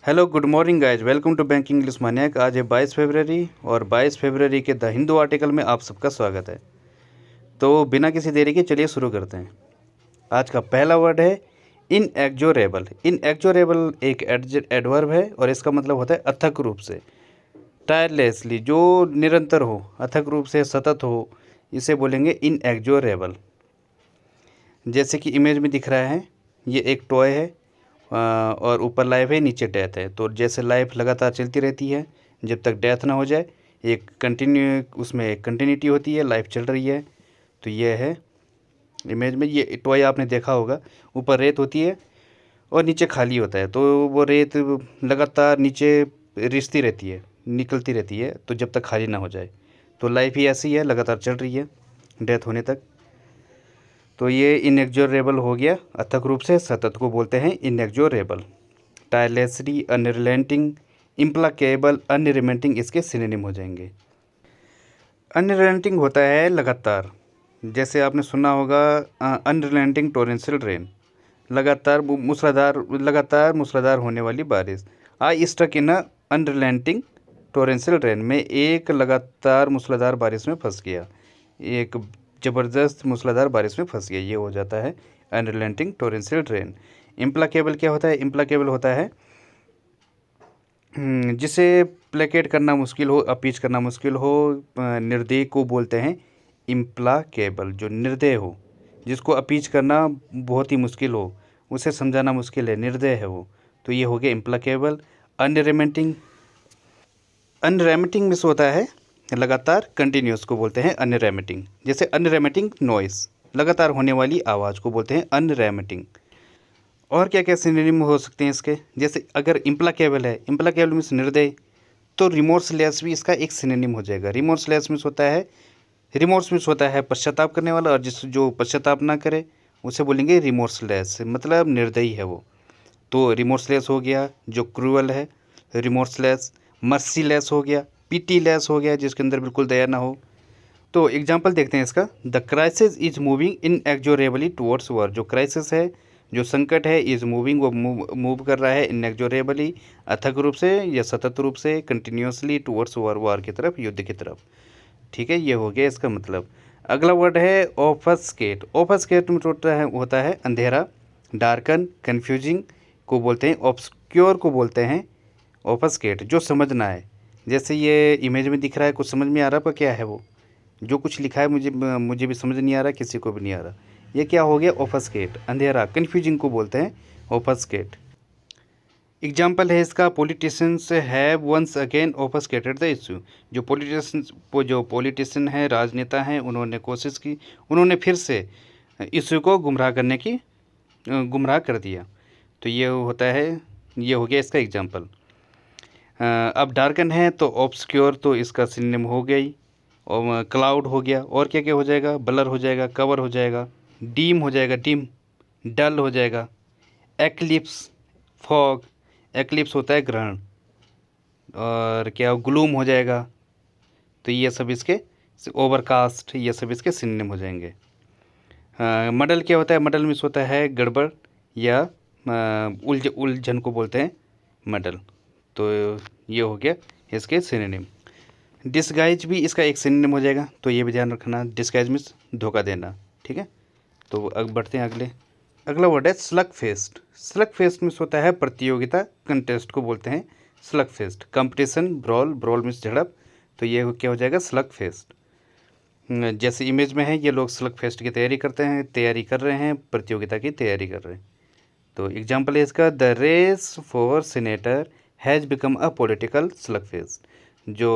Hello good morning guys, welcome to banking English maniac. आज है 22 फरवरी और 22 फरवरी के द हिंदू आर्टिकल में आप सबका स्वागत है। तो बिना किसी देरी के चलिए शुरू करते हैं। आज का पहला वर्ड है इनएग्जोरेबल। इनएग्जोरेबल एक एडवर्ब है और इसका मतलब होता है अथक रूप से, टायरलेसली, जो निरंतर हो, अथक रूप से, सतत हो, इसे बोलेंगे इनएग्जोरेबल। जैसे कि इमेज में दिख रहा है, ये एक टॉय है और ऊपर लाइफ है, नीचे डेथ है। तो जैसे लाइफ लगातार चलती रहती है जब तक डेथ ना हो जाए, एक कंटिन्यू, उसमें एक कंटिन्यूटी होती है, लाइफ चल रही है। तो ये है इमेज में, ये टॉय आपने देखा होगा, ऊपर रेत होती है और नीचे खाली होता है। तो वो रेत लगातार नीचे रिसती रहती है, निकलती रहती है, तो जब तक खाली ना हो जाए। तो लाइफ ही ऐसी है, लगातार चल रही है डेथ होने तक। तो ये इनएग्जोरेबल हो गया, अथक रूप से, सतत को बोलते हैं इनएग्जोरेबल। टायरलेसली, अनरिलेंटिंग, इम्प्लाकेबल, अनरिमेंटिंग इसके सिनोनिम हो जाएंगे। अनरिलेंटिंग होता है लगातार, जैसे आपने सुना होगा अनरिलेंटिंग टोरेंशियल रेन, लगातार मूसलाधार होने वाली बारिश। I stuck in unrelenting torrential rain, में एक लगातार मूसलाधार बारिश में फंस गया, एक ज़बरदस्त मूसलाधार बारिश में फंस गया, ये हो जाता है अनरिलेंटिंग टोरेंशियल रेन। इम्प्लाकेबल क्या होता है? इम्प्लाकेबल होता है जिसे प्लेकेट करना मुश्किल हो, अपीच करना मुश्किल हो, निर्दयी को बोलते हैं इम्प्लाकेबल। जो निर्दय हो, जिसको अपीच करना बहुत ही मुश्किल हो, उसे समझाना मुश्किल है, निर्दय है वो, तो ये हो गया इम्प्लाकेबल। अनरेमेंटिंग, अनरेमिटिंग मिस होता है लगातार, कंटिन्यूस को बोलते हैं अनरेमिटिंग। जैसे अनरेमिटिंग नॉइस, लगातार होने वाली आवाज़ को बोलते हैं अनरेमिटिंग। और क्या क्या सिनोनिम हो सकते हैं इसके? जैसे अगर इम्प्लाकेबल है, इम्प्लाकेबल मीन्स निर्दय, तो रिमोर्सलेस भी इसका एक सिनोनिम हो जाएगा। रिमोर्सलेस मीन्स होता है, रिमोर्स मीन्स होता है पश्चाताप करने वाला, और जो पश्चाताप ना करे उसे बोलेंगे रिमोर्सलेस, मतलब निर्दयी है वो। तो रिमोर्सलेस हो गया जो क्रूअल है, रिमोर्सलेस। मर्सीलेस हो गया, पीटीलेस हो गया, जिसके अंदर बिल्कुल दया ना हो। तो एग्जाम्पल देखते हैं इसका। The crisis is moving inexorably towards war. जो क्राइसिस है, जो संकट है, इज मूविंग, वो मूव कर रहा है, इनएग्जोरेबली, अथक रूप से या सतत रूप से, कंटिन्यूसली, टुवर्ड्स वॉर, वार की तरफ, युद्ध की तरफ। ठीक है, ये हो गया इसका मतलब। अगला वर्ड है ऑफस्केट। ऑफस्केट में होता है अंधेरा, डार्कन, कन्फ्यूजिंग को बोलते हैं, ऑब्सक्योर को बोलते हैं ऑफस्केट, जो समझना है। जैसे ये इमेज में दिख रहा है, कुछ समझ में आ रहा है पर क्या है वो, जो कुछ लिखा है मुझे भी समझ नहीं आ रहा, किसी को भी नहीं आ रहा। ये क्या हो गया? ऑफस्केट, अंधेरा। कन्फ्यूजिंग को बोलते हैं ऑफस्केट। एग्जाम्पल है इसका, politicians have once again obfuscated the issue. जो पॉलिटिशियन है, राजनेता हैं, उन्होंने कोशिश की, उन्होंने फिर से इशू को गुमराह कर दिया। तो ये होता है, ये हो गया इसका एग्जाम्पल। अब डार्कन है तो ऑब्सक्योर, तो इसका सिनोनिम हो गई, और क्लाउड हो गया। और क्या क्या हो जाएगा? ब्लर हो जाएगा, कवर हो जाएगा, डीम हो जाएगा, डिम, डल हो जाएगा, एक्लिप्स, फॉग, एक्लिप्स होता है ग्रहण, और क्या ग्लूम हो जाएगा। तो ये सब इसके, ओवरकास्ट, ये सब इसके सिनोनिम हो जाएंगे। मडल क्या होता है? मडल मीन्स होता है गड़बड़ या उलझन को बोलते हैं मडल। तो ये हो गया इसके सिनोनिम। डिस्गाइज भी इसका एक सिनोनिम हो जाएगा, तो ये भी ध्यान रखना। डिस्गाइज मीन्स धोखा देना। ठीक है, तो अब बढ़ते हैं अगले। अगला वर्ड है slug fest. Slug fest means होता है प्रतियोगिता, कंटेस्ट को बोलते हैं slug fest. Competition, brawl, brawl means झड़प, तो ये क्या हो जाएगा? Slug fest. जैसे इमेज में है, ये लोग स्लग फेस्ट की तैयारी कर रहे हैं, प्रतियोगिता की तैयारी कर रहे हैं। तो एग्जाम्पल है इसका, the race for senator has become a political slugfest. जो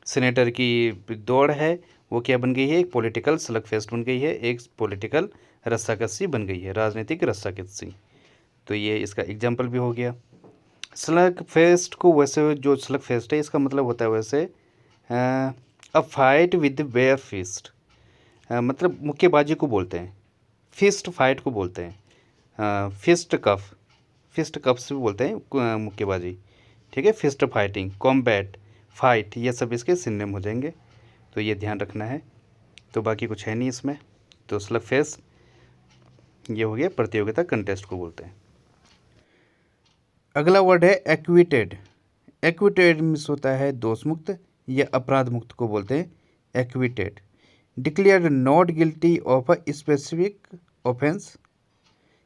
सीनेटर की दौड़ है वो क्या बन गई है? एक पॉलिटिकल स्लग फेस्ट बन गई है, एक पॉलिटिकल रस्साकसी बन गई है, राजनीतिक रस्साकसी। तो ये इसका एग्जाम्पल भी हो गया। स्लग फेस्ट को वैसे, जो स्लग फेस्ट है, इसका मतलब होता है वैसे a fight with bare fist, मतलब मुक्केबाजी को बोलते हैं, फिस्ट फाइट को बोलते हैं, फिस्ट कफ, फिस्ट कफ से भी बोलते हैं मुक्केबाजी। ठीक है, फिस्ट फाइटिंग, कॉम्बैट, फाइट, ये सब इसके सिनोनिम हो जाएंगे, तो ये ध्यान रखना है। तो बाकी कुछ है नहीं इसमें। तो स्लग फेस्ट ये हो गया, प्रतियोगिता, कंटेस्ट को बोलते हैं। अगला वर्ड है एक्विटेड। एक्विटेड मीन्स होता है दोष मुक्त या अपराध मुक्त को बोलते हैं acquitted. Declared not guilty of a specific offence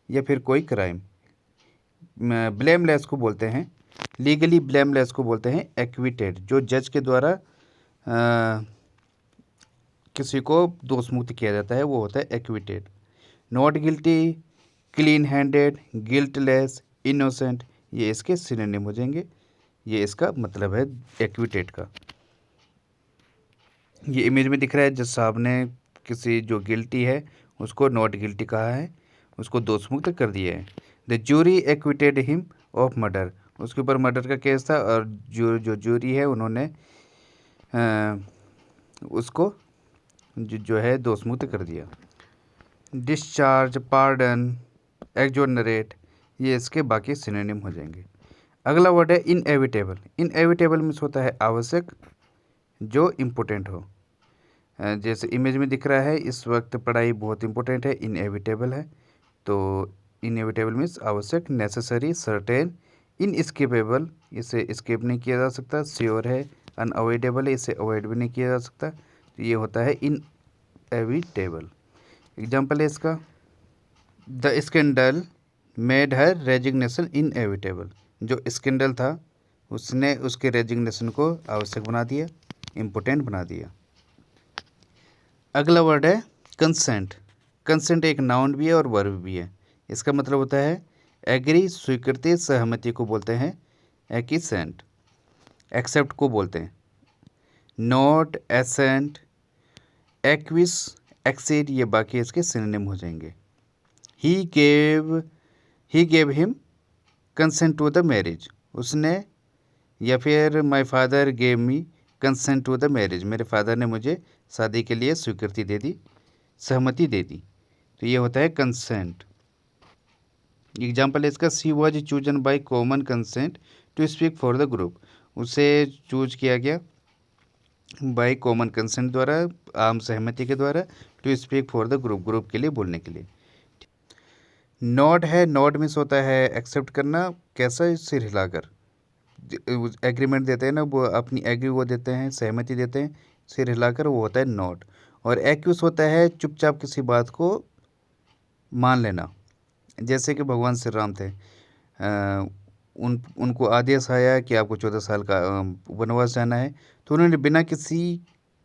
या फिर कोई क्राइम। ब्लेमलेस को बोलते हैं, लीगली ब्लेमलेस को बोलते हैं एक्विटेड, जो जज के द्वारा किसी को दोष मुक्त किया जाता है वो होता है acquitted. Not guilty, clean handed, guiltless, innocent, ये इसके सिनोनिम हो जाएंगे। ये इसका मतलब है एक्विटेड का। ये इमेज में दिख रहा है जज साहब ने किसी जो गिल्टी है उसको नॉट गिल्टी कहा है, उसको दोष मुक्त कर दिया है। The jury acquitted him of murder, उसके ऊपर मर्डर का केस था और जो जूरी है उन्होंने उसको जो है दोष मुक्त कर दिया। डिस्चार्ज, पार्डन, एक्जोनरेट, ये इसके बाकी सिनोनिम हो जाएंगे। अगला वर्ड है इनएविटेबल। इनएविटेबल मीन्स होता है आवश्यक, जो इम्पोर्टेंट हो। जैसे इमेज में दिख रहा है इस वक्त पढ़ाई बहुत इम्पोर्टेंट है, इनएविटेबल है। तो इनएविटेबल मीन्स आवश्यक, नेसेसरी, सर्टेन, इनएस्केपेबल, इसे एस्केप नहीं किया जा सकता, श्योर है, अनअवॉइडेबल है, इसे अवॉइड भी नहीं किया जा सकता। तो ये होता है इनएविटेबल। एग्जाम्पल है इसका, the scandal made her resignation inevitable. जो स्कैंडल था उसने उसके रेजिग्नेशन को आवश्यक बना दिया, इम्पोर्टेंट बना दिया। अगला वर्ड है कंसेंट। कंसेंट एक नाउन भी है और वर्ब भी है। इसका मतलब होता है एग्री, स्वीकृति, सहमति को बोलते हैं एक्सेंट। एक्सेप्ट को बोलते हैं नोट, एसेंट, एक्विस, एक्सीड, ये बाकी इसके सिनोनिम हो जाएंगे। He gave him consent to the marriage, उसने, या फिर my father gave me consent to the marriage, मेरे फादर ने मुझे शादी के लिए स्वीकृति दे दी, सहमति दे दी। तो ये होता है कंसेंट। एग्जाम्पल है इसका, she was chosen by common consent to speak for the group, उसे चूज किया गया बाय कॉमन कंसेंट द्वारा, आम सहमति के द्वारा, to speak for the group, group के लिए बोलने के लिए। नॉट है, नॉट मीन्स होता है एक्सेप्ट करना, कैसा, सिर हिलाकर। एग्रीमेंट देते हैं ना, वो अपनी एग्री वो देते हैं, सहमति देते हैं सिर हिलाकर, वो होता है नॉट। और एक्यूस होता है चुपचाप किसी बात को मान लेना। जैसे कि भगवान श्री राम थे, उनको आदेश आया कि आपको 14 साल का वनवास जाना है, तो उन्होंने बिना किसी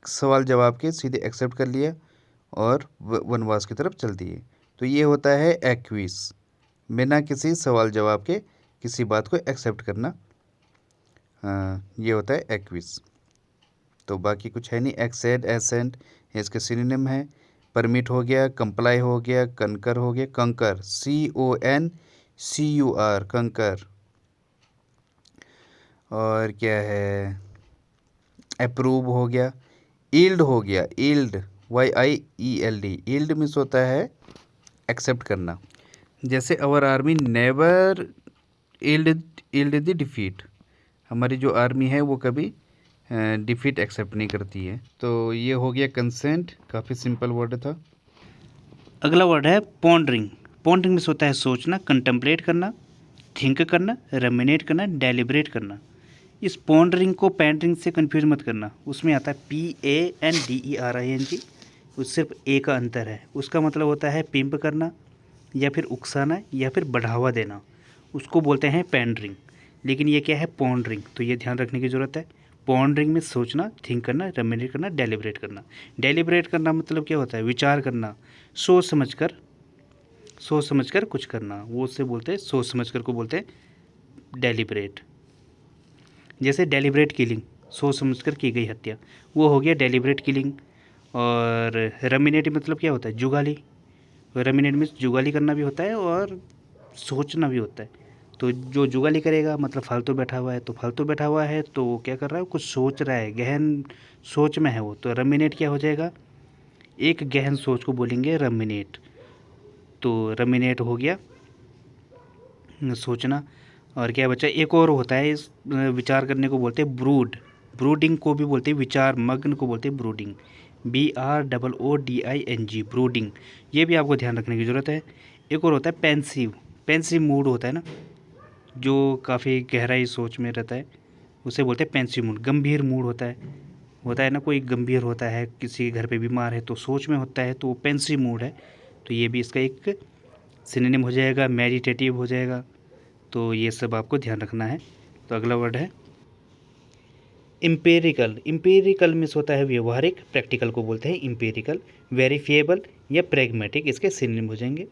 सवाल जवाब के सीधे एक्सेप्ट कर लिया और वनवास की तरफ चल दिए। तो ये होता है एक्विस, बिना किसी सवाल जवाब के किसी बात को एक्सेप्ट करना, ये होता है एक्विस। तो बाकी कुछ है नहीं। एक्सेड, एसेंट, इसके सिनोनिम है। परमिट हो गया, कंप्लाई हो गया, कंकर हो गया, कंकर, CONCUR, कंकर। और क्या है, अप्रूव हो गया, ईल्ड हो गया, ईल्ड, YIELD, ईल्ड मीन्स होता है एक्सेप्ट करना। जैसे our army never yield the defeat, हमारी जो आर्मी है वो कभी डिफीट एक्सेप्ट नहीं करती है। तो ये हो गया कंसेंट, काफ़ी सिंपल वर्ड था। अगला वर्ड है पॉन्डरिंग। पॉन्डरिंग मीन्स होता है सोचना, कंटेम्पलेट करना, थिंक करना, रमिनेट करना, डेलिब्रेट करना। इस पॉन्डरिंग को पैंडरिंग से कंफ्यूज मत करना, उसमें आता है PANDERING, उस सिर्फ ए का अंतर है। उसका मतलब होता है पिंप करना या फिर उकसाना या फिर बढ़ावा देना, उसको बोलते हैं पैंडरिंग। लेकिन ये क्या है, पॉन्डरिंग, तो ये ध्यान रखने की ज़रूरत है। पॉन्डरिंग में सोचना, थिंक करना, रमिनेट करना, डेलिब्रेट करना। डेलिब्रेट करना मतलब क्या होता है, विचार करना, सोच समझकर कुछ करना, वो उससे बोलते हैं, सोच समझकर को बोलते हैं डेलिब्रेट। जैसे डेलिब्रेट किलिंग, सोच समझकर की गई हत्या, वो हो गया डेलिब्रेट किलिंग। और रमिनेट मतलब क्या होता है, जुगाली। रमिनेट में जुगाली करना भी होता है और सोचना भी होता है। तो जो जुगाली करेगा मतलब फालतू बैठा हुआ है, तो फालतू बैठा हुआ है तो वो क्या कर रहा है, कुछ सोच रहा है, गहन सोच में है वो। तो रमिनेट क्या हो जाएगा, एक गहन सोच को बोलेंगे रमिनेट। तो रमिनेट हो गया सोचना। और क्या बचा, एक और होता है इस विचार करने को बोलते हैं ब्रूड। ब्रूडिंग को भी बोलते हैं विचार मग्न को बोलते हैं ब्रूडिंग, BROODING, ब्रूडिंग। ये भी आपको ध्यान रखने की ज़रूरत है। एक और होता है पेंसिव। पेंसिव मूड होता है ना, जो काफ़ी गहराई सोच में रहता है उसे बोलते हैं पेंसिव मूड। गंभीर मूड होता है ना, कोई गंभीर होता है, किसी घर पे बीमार है तो सोच में होता है, तो वो पेंसिव मूड है। तो ये भी इसका एक सिनोनिम हो जाएगा, मेडिटेटिव हो जाएगा। तो ये सब आपको ध्यान रखना है। तो अगला वर्ड है इम्पेरिकल। इम्पेरिकल मीन्स होता है व्यवहारिक, प्रैक्टिकल को बोलते हैं इम्पेरिकल। वेरीफिएबल या प्रैग्मेटिक इसके सिनोनिम हो जाएंगे।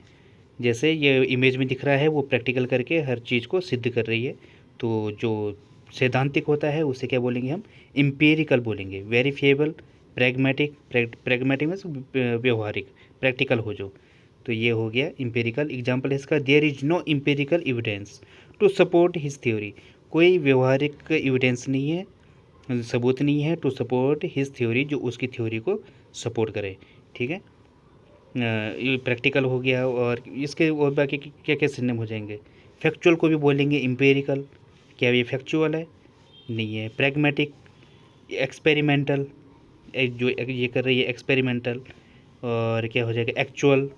जैसे ये इमेज में दिख रहा है वो प्रैक्टिकल करके हर चीज़ को सिद्ध कर रही है, तो जो सैद्धांतिक होता है उसे क्या बोलेंगे हम, इम्पेरिकल बोलेंगे। वेरीफिएबल, प्रैग्मेटिक, प्रैग्मेटिक मीन्स व्यवहारिक, प्रैक्टिकल हो जो, तो ये हो गया इम्पेरिकल। एग्जाम्पल है इसका, there is no empirical evidence to support his theory. कोई व्यवहारिक एविडेंस नहीं है, सबूत नहीं है, टू सपोर्ट हिज थ्योरी, जो उसकी थ्योरी को सपोर्ट करे। ठीक है, ये प्रैक्टिकल हो गया। और इसके और बाकी क्या क्या सिनोनिम हो जाएंगे, फैक्चुअल को भी बोलेंगे इम्पेरिकल, क्या ये फैक्चुअल है, नहीं है। प्रैग्मेटिक, एक्सपेरिमेंटल, जो ये कर रही है एक्सपेरिमेंटल। और क्या हो जाएगा, एक्चुअल।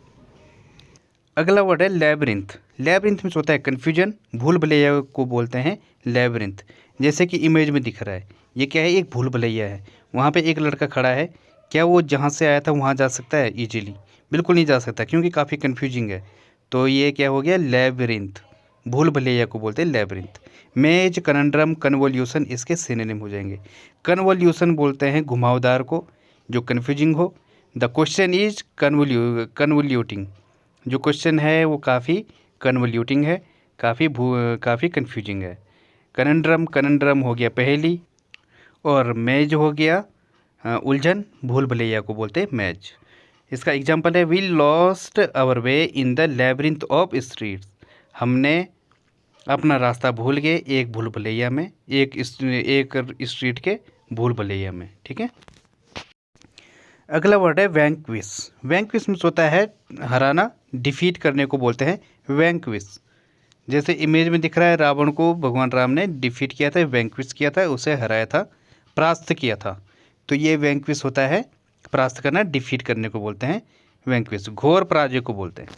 अगला वर्ड है लैब्रिंथ। लैब्रिंथ में होता है कन्फ्यूजन, भूल भुलैया को बोलते हैं लैब्रिंथ। जैसे कि इमेज में दिख रहा है, ये क्या है, एक भूल भुलैया है। वहाँ पे एक लड़का खड़ा है, क्या वो जहाँ से आया था वहाँ जा सकता है इजीली? बिल्कुल नहीं जा सकता, क्योंकि काफ़ी कन्फ्यूजिंग है। तो ये क्या हो गया, लैब्रिंथ। भूल भुलैया को बोलते हैं लैब्रिंथ। मेज, कनंड्रम, कन्वोल्यूशन इसके सिनोनिम हो जाएंगे। कन्वोल्यूशन बोलते हैं घुमावदार को, जो कन्फ्यूजिंग हो। The question is convoluting. जो क्वेश्चन है वो काफ़ी कन्वोल्यूटिंग है, काफ़ी कन्फ्यूजिंग है। कनंड्रम, कनंड्रम हो गया पहेली, और मेज हो गया उलझन, भूल भुलैया को बोलते हैं मेज। इसका एग्जांपल है, we lost our way in the labyrinth of streets. हमने अपना रास्ता भूल गए एक भूल भुलैया में, एक स्ट्रीट के भूल भुलैया में। ठीक है, अगला वर्ड है वैंक्विश। वैंक्विश मीन्स होता है हराना, डिफीट करने को बोलते हैं वैंक्विश। जैसे इमेज में दिख रहा है, रावण को भगवान राम ने डिफीट किया था, वैंक्विश किया था, उसे हराया था, परास्त किया था। तो ये वैंक्विश होता है, परास्त करना, डिफीट करने को बोलते हैं वैंक्विश। घोर पराजय को बोलते हैं।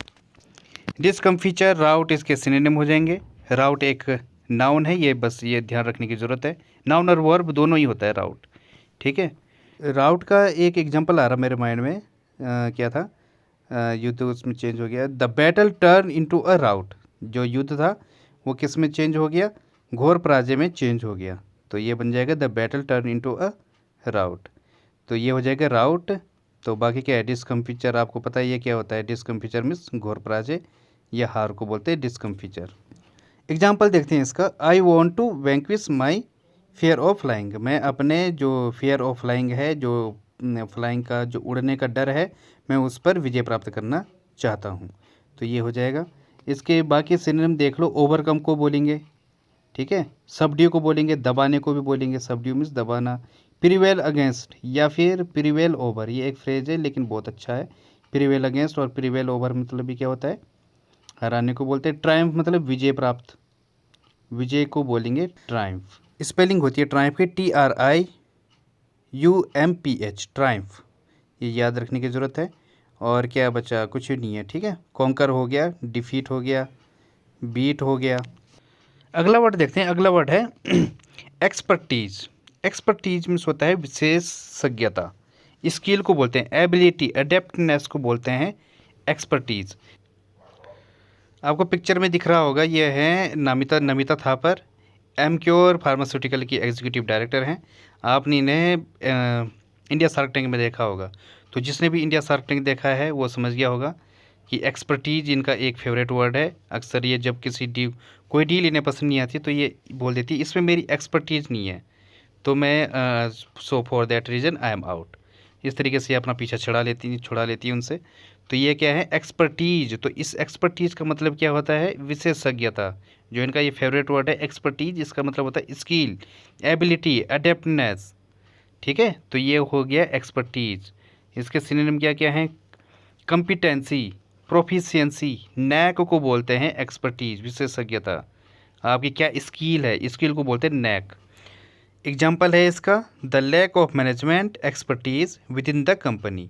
डिस्कम्फीचर, राउट इसके सिनोनिम हो जाएंगे। राउट एक नाउन है, ये बस ये ध्यान रखने की ज़रूरत है, नाउन और वर्ब दोनों ही होता है राउट। ठीक है, राउट का एक एग्जांपल आ रहा मेरे माइंड में, क्या था, युद्ध उसमें चेंज हो गया, the battle turn into a rout. जो युद्ध था वो किस में चेंज हो गया, घोर पराजय में चेंज हो गया। तो ये बन जाएगा the battle turn into a rout. तो ये हो जाएगा राउट। तो बाकी क्या है, डिस्कम्फीचर आपको पता है ये क्या होता है, डिस्कम्फीचर मीन्स घोर पराजय या हार को बोलते हैं डिस्कम्फीचर। एग्जाम्पल देखते हैं इसका, I want to vanquish my fear of flying. मैं अपने जो फियर ऑफ फ्लाइंग है, जो फ्लाइंग का जो उड़ने का डर है, मैं उस पर विजय प्राप्त करना चाहता हूँ। तो ये हो जाएगा। इसके बाकी सिनोनिम देख लो, ओवरकम को बोलेंगे, ठीक है, सबड्यू को बोलेंगे, दबाने को भी बोलेंगे, सबड्यू मीन्स दबाना। प्रिवेल अगेंस्ट या फिर प्रिवेल ओवर, ये एक फ्रेज है लेकिन बहुत अच्छा है। प्रिवेल अगेंस्ट और प्रिवेल ओवर मतलब भी क्या होता है, हराने को बोलते हैं। ट्रायम्फ मतलब विजय प्राप्त, विजय को बोलेंगे ट्रायम्फ। स्पेलिंग होती है ट्रायम्फ की TRIUMPH, ट्रायम्फ, ये याद रखने की ज़रूरत है। और क्या बचा, कुछ नहीं है। ठीक है, कॉन्कर हो गया, डिफीट हो गया, बीट हो गया। अगला वर्ड देखते हैं, अगला वर्ड है एक्सपर्टीज। एक्सपर्टीज मीन्स होता है विशेषज्ञता, स्किल को बोलते हैं एबिलिटी, अडेप्टनेस को बोलते हैं एक्सपर्टीज। आपको पिक्चर में दिख रहा होगा, ये है नमिता थापर, एमक्योर फार्मास्यूटिकल की एग्जीक्यूटिव डायरेक्टर हैं। आपने इन्हें इंडिया शार्क टैंक में देखा होगा। तो जिसने भी इंडिया शार्क टैंक देखा है वो समझ गया होगा कि एक्सपर्टीज इनका एक फेवरेट वर्ड है। अक्सर ये जब कोई डील इन्हें पसंद नहीं आती तो ये बोल देती है इसमें मेरी एक्सपर्टीज नहीं है, तो मैं so for that reason I am out. इस तरीके से अपना पीछा छुड़ा लेती है उनसे। तो ये क्या है, एक्सपर्टीज। तो इस एक्सपर्टीज का मतलब क्या होता है, विशेषज्ञता। जो इनका ये फेवरेट वर्ड है एक्सपर्टीज, इसका मतलब होता है स्किल, एबिलिटी, अडेप्टनेस। ठीक है, तो ये हो गया एक्सपर्टीज। इसके सिनोनिम क्या क्या हैं, कॉम्पिटेंसी, प्रोफिशिएंसी, नैक को बोलते हैं एक्सपर्टीज, विशेषज्ञता। आपकी क्या स्किल है, स्किल को बोलते हैं नैक। एग्जाम्पल है इसका, the lack of management expertise within the company.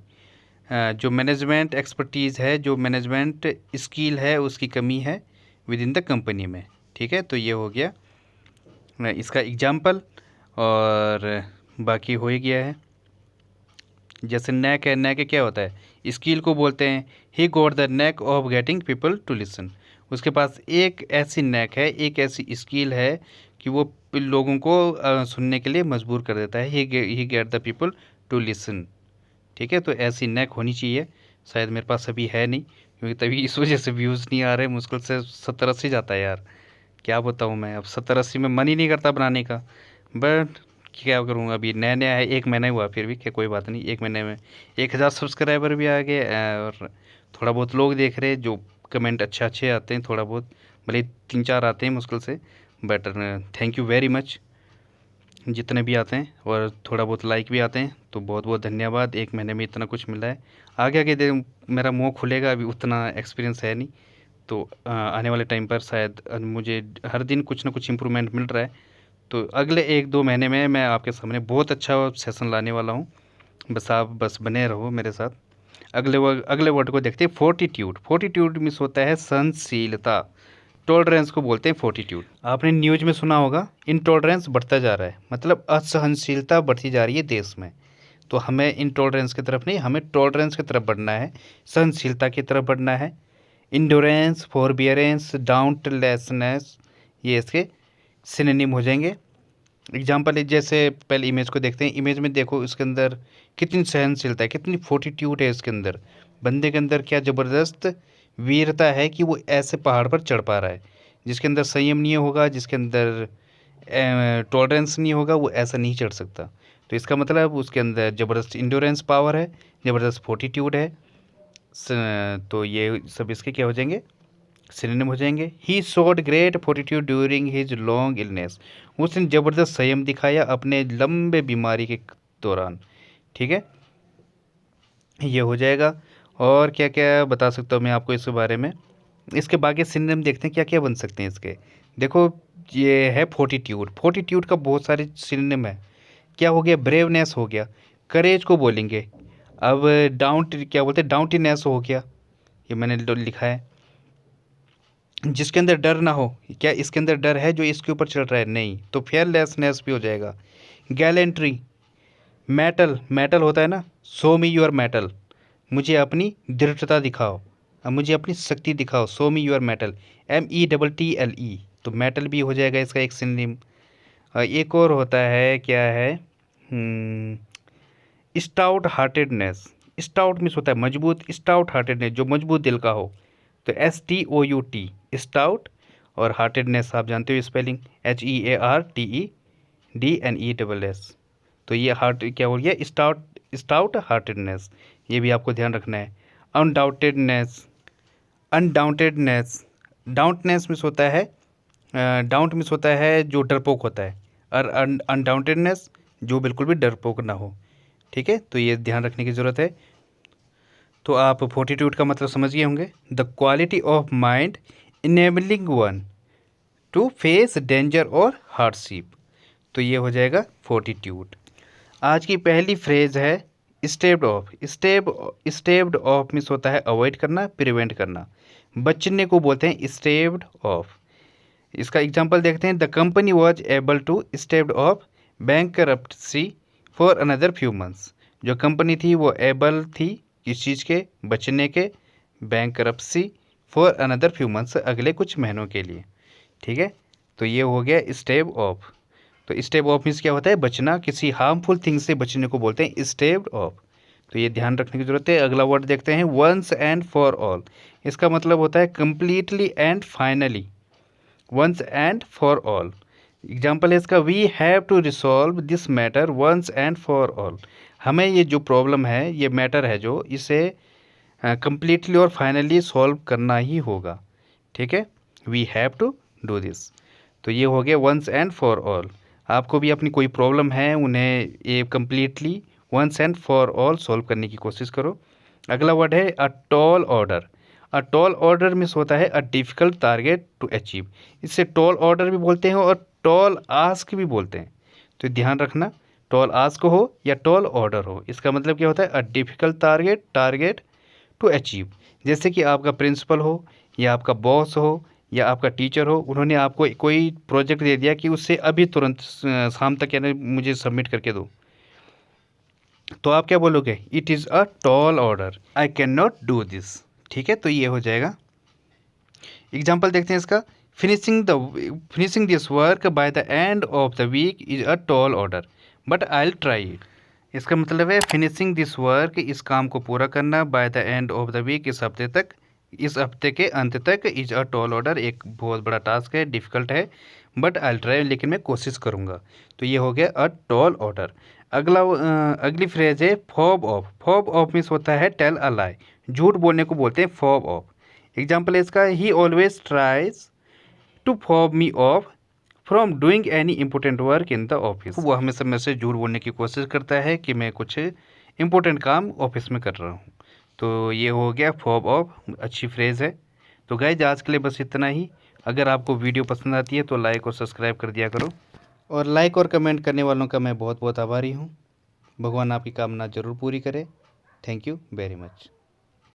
जो मैनेजमेंट एक्सपर्टीज़ है, जो मैनेजमेंट स्किल है, उसकी कमी है विद इन द कंपनी में। ठीक है, तो ये हो गया इसका एग्जाम्पल और बाकी हो ही गया है। जैसे नेक है, नेक क्या होता है, स्किल को बोलते हैं। He got the knack of getting people to listen. उसके पास एक ऐसी नेक है, एक ऐसी स्किल है कि वो लोगों को सुनने के लिए मजबूर कर देता है। He get the people to listen. ठीक है, तो ऐसी नेक होनी चाहिए। शायद मेरे पास अभी है नहीं, क्योंकि तभी इस वजह से व्यूज़ नहीं आ रहे। मुश्किल से 70-80 जाता है यार, क्या बताऊँ मैं। अब 70-80 में मन ही नहीं करता बनाने का, बट क्या करूँगा, अभी नया नया है, 1 महीना हुआ, फिर भी क्या कोई बात नहीं। 1 महीने में 1000 सब्सक्राइबर भी आ गए और थोड़ा बहुत लोग देख रहे हैं, जो कमेंट अच्छे आते हैं, थोड़ा बहुत भले 3-4 आते हैं मुश्किल से, but thank you very much जितने भी आते हैं, और थोड़ा बहुत लाइक भी आते हैं, तो बहुत बहुत धन्यवाद। 1 महीने में इतना कुछ मिला है। आगे आगे मेरा मुँह खुलेगा, अभी उतना एक्सपीरियंस है नहीं, तो आने वाले टाइम पर शायद मुझे हर दिन कुछ ना कुछ इम्प्रूवमेंट मिल रहा है। तो अगले 1-2 महीने में मैं आपके सामने बहुत अच्छा सेशन लाने वाला हूँ। बस आप बने रहो मेरे साथ। अगले वर्ड को देखते हैं, फोर्टिट्यूड। फोर्टिट्यूड मीन्स होता है सहनशीलता। टॉलरेंस को बोलते हैं फोर्टिट्यूड। आपने न्यूज़ में सुना होगा, इनटॉलरेंस बढ़ता जा रहा है, मतलब असहनशीलता बढ़ती जा रही है देश में। तो हमें इनटॉलरेंस की तरफ नहीं, हमें टॉलरेंस की तरफ बढ़ना है, सहनशीलता की तरफ बढ़ना है। इंडोरेंस, फॉरबियरेंस, डाउंटलेसनेस, ये इसके सिनोनिम हो जाएंगे। एग्जाम्पल है, जैसे पहले इमेज को देखते हैं। इमेज में देखो, इसके अंदर कितनी सहनशीलता है, कितनी फोर्टिट्यूड है इसके अंदर। बंदे के अंदर क्या ज़बरदस्त वीरता है कि वो ऐसे पहाड़ पर चढ़ पा रहा है। जिसके अंदर संयम नहीं होगा, जिसके अंदर टॉलरेंस नहीं होगा, वो ऐसा नहीं चढ़ सकता। तो इसका मतलब उसके अंदर ज़बरदस्त इंडोरेंस पावर है, ज़बरदस्त फोर्टिट्यूड है। तो ये सब इसके क्या हो जाएंगे, सिनोनिम हो जाएंगे। He showed great fortitude during his long illness. उसने ज़बरदस्त संयम दिखाया अपने लंबे बीमारी के दौरान। ठीक है, ये हो जाएगा। और क्या क्या बता सकता हूँ मैं आपको इसके बारे में। इसके बाकी सिनोनिम देखते हैं क्या क्या बन सकते हैं इसके। देखो, ये है फोर्टिट्यूड। फोर्टिट्यूड का बहुत सारे सिनोनिम है। क्या हो गया, ब्रेवनेस हो गया, करेज को बोलेंगे। अब क्या बोलते हैं, डाउंटीनेस हो गया, ये मैंने लिखा है। जिसके अंदर डर ना हो, क्या इसके अंदर डर है जो इसके ऊपर चल रहा है, नहीं, तो फेयरलेसनेस भी हो जाएगा। गैलेंट्री, मेटल होता है ना, शो मी योर मेटल, मुझे अपनी दृढ़ता दिखाओ, अब मुझे अपनी शक्ति दिखाओ, show me your metal, METTLE, तो मेटल भी हो जाएगा इसका एक सिनोनिम। एक और होता है, क्या है, स्टाउट हार्टेडनेस। स्टाउट मीन्स होता है मजबूत, स्टाउट हार्टेडनेस जो मजबूत दिल का हो, तो STOUT, स्टाउट। और हार्टेडनेस आप जानते हो स्पेलिंग, HEARTEDNESS। तो ये हार्ट क्या हो गया, स्टाउट हार्टेडनेस, ये भी आपको ध्यान रखना है। अनडाउटेडनेस, डाउटनेस मीन्स होता है, डाउट मीन्स होता है जो डरपोक होता है, और अनडाउटेडनेस जो बिल्कुल भी डरपोक ना हो। ठीक है, तो ये ध्यान रखने की ज़रूरत है। तो आप फोर्टिट्यूड का मतलब समझ गए होंगे, the quality of mind enabling one two face danger और हार्डशिप। तो ये हो जाएगा फोर्टिट्यूड। आज की पहली फ्रेज है stepped of. Stepped of means होता है अवॉइड करना, प्रिवेंट करना, बचने को बोलते हैं स्टेप्ड ऑफ। इसका एग्जांपल देखते हैं, the company was able to stepped off bankruptcy for another few months. जो कंपनी थी वो एबल थी किस चीज़ के, बचने के, bankruptcy for another few months, अगले कुछ महीनों के लिए। ठीक है, तो ये हो गया स्टेप ऑफ। तो स्टेप ऑफ मीन्स क्या होता है, बचना, किसी हार्मफुल थिंग से बचने को बोलते हैं स्टेप ऑफ। तो ये ध्यान रखने की जरूरत है। अगला वर्ड देखते हैं, वंस एंड फॉर ऑल। इसका मतलब होता है completely and finally, once and for all. Example है इसका, we have to resolve this matter once and for all. हमें ये जो प्रॉब्लम है, ये मैटर है जो, इसे कम्प्लीटली और फाइनली सॉल्व करना ही होगा। ठीक है, we have to do this. तो ये हो गया वंस एंड फॉर ऑल। आपको भी अपनी कोई प्रॉब्लम है, उन्हें ये completely once and for all solve करने की कोशिश करो। अगला वर्ड है a tall order. A tall order means होता है a difficult target to achieve. इसे टॉल ऑर्डर भी बोलते हैं और टॉल आस्क भी बोलते हैं। तो ध्यान रखना, टॉल आस्क हो या टॉल ऑर्डर हो, इसका मतलब क्या होता है, a difficult target to achieve. जैसे कि आपका प्रिंसिपल हो, या आपका बॉस हो, या आपका टीचर हो, उन्होंने आपको कोई प्रोजेक्ट दे दिया कि उससे अभी तुरंत शाम तक यानी मुझे सबमिट करके दो, तो आप क्या बोलोगे? It is a tall order, I can not do this. ठीक है, तो ये हो जाएगा। एग्जाम्पल देखते हैं इसका। Finishing this work by the end of the week is a tall order but I will try it. इसका मतलब है फिनिशिंग दिस वर्क, इस काम को पूरा करना, by the end of the week, इस हफ्ते तक, इस हफ्ते के अंत तक, इज अ टॉल ऑर्डर, एक बहुत बड़ा टास्क है, डिफ़िकल्ट है, बट आई विल ट्राई, लेकिन मैं कोशिश करूँगा। तो ये हो गया अ टॉल ऑर्डर। अगली फ्रेज है fob of. Fob of means होता है टेल अ लाई, झूठ बोलने को बोलते हैं फॉब ऑफ। एग्जाम्पल है इसका, he always tries to fob me off from doing any important work in the office. वो हमेशा मेरे से झूठ बोलने की कोशिश करता है कि मैं कुछ इम्पोर्टेंट काम ऑफिस में कर रहा हूँ। तो ये हो गया फॉब ऑफ, अच्छी फ्रेज़ है। तो गाइज आज के लिए बस इतना ही। अगर आपको वीडियो पसंद आती है तो लाइक और सब्सक्राइब कर दिया करो, और लाइक और कमेंट करने वालों का मैं बहुत बहुत आभारी हूँ। भगवान आपकी कामना ज़रूर पूरी करे। Thank you very much.